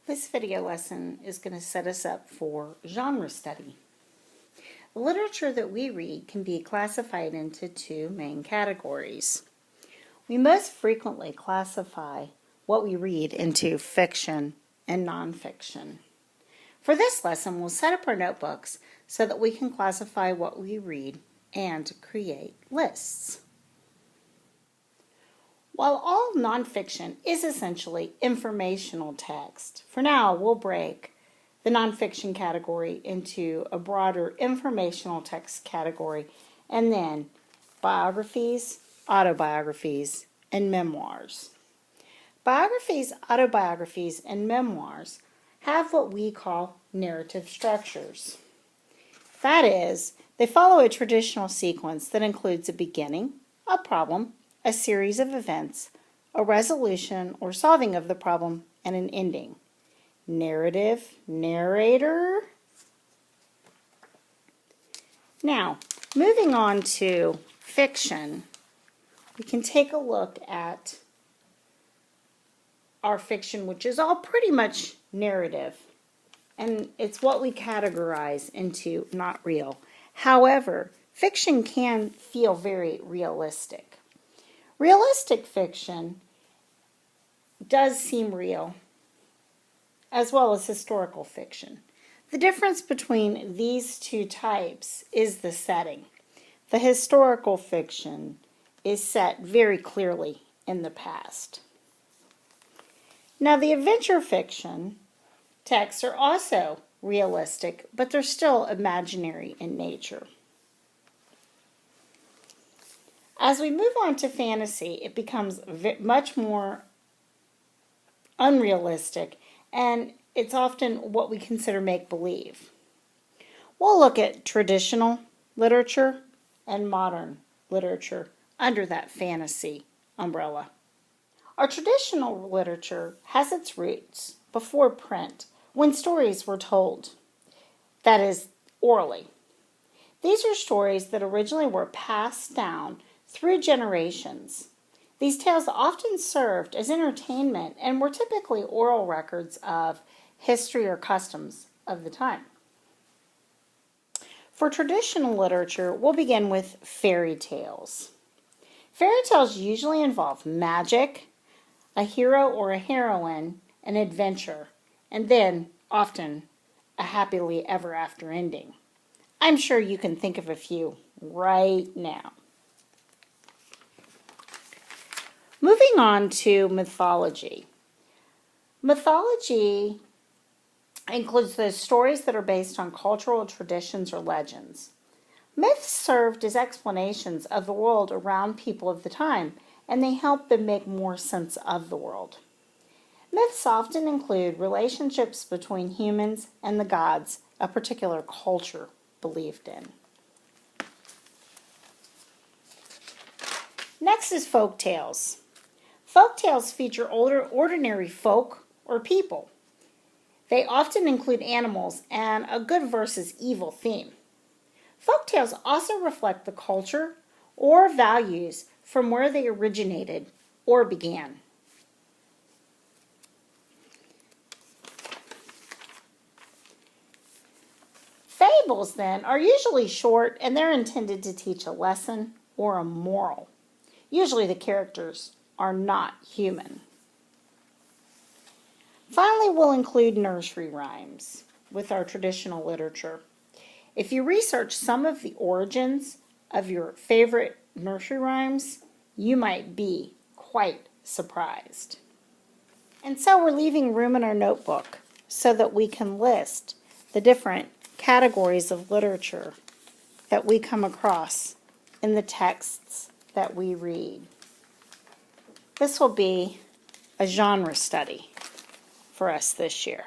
This video lesson is going to set us up for genre study. The literature that we read can be classified into two main categories. We most frequently classify what we read into fiction and nonfiction. For this lesson, we'll set up our notebooks so that we can classify what we read and create lists. While all nonfiction is essentially informational text, for now we'll break the nonfiction category into a broader informational text category, and then biographies, autobiographies, and memoirs. Biographies, autobiographies, and memoirs have what we call narrative structures. That is, they follow a traditional sequence that includes a beginning, a problem, a series of events, a resolution or solving of the problem, and an ending. Narrative, narrator. Now, moving on to fiction, we can take a look at our fiction, which is all pretty much narrative, and it's what we categorize into not real. However, fiction can feel very realistic. Realistic fiction does seem real, as well as historical fiction. The difference between these two types is the setting. The historical fiction is set very clearly in the past. Now, the adventure fiction texts are also realistic, but they're still imaginary in nature. As we move on to fantasy, it becomes much more unrealistic, and it's often what we consider make-believe. We'll look at traditional literature and modern literature under that fantasy umbrella. Our traditional literature has its roots before print, when stories were told, that is, orally. These are stories that originally were passed down through generations. These tales often served as entertainment and were typically oral records of history or customs of the time. For traditional literature, we'll begin with fairy tales. Fairy tales usually involve magic, a hero or a heroine, an adventure, and then, often, a happily ever after ending. I'm sure you can think of a few right now. Moving on to mythology. Mythology includes those stories that are based on cultural traditions or legends. Myths served as explanations of the world around people of the time, and they helped them make more sense of the world. Myths often include relationships between humans and the gods a particular culture believed in. Next is folktales. Folktales feature ordinary folk or people. They often include animals and a good versus evil theme. Folktales also reflect the culture or values from where they originated or began. Fables, then, are usually short, and they're intended to teach a lesson or a moral. Usually the characters are not human. Finally, we'll include nursery rhymes with our traditional literature. If you research some of the origins of your favorite nursery rhymes, you might be quite surprised. And so we're leaving room in our notebook so that we can list the different categories of literature that we come across in the texts that we read. This will be a genre study for us this year.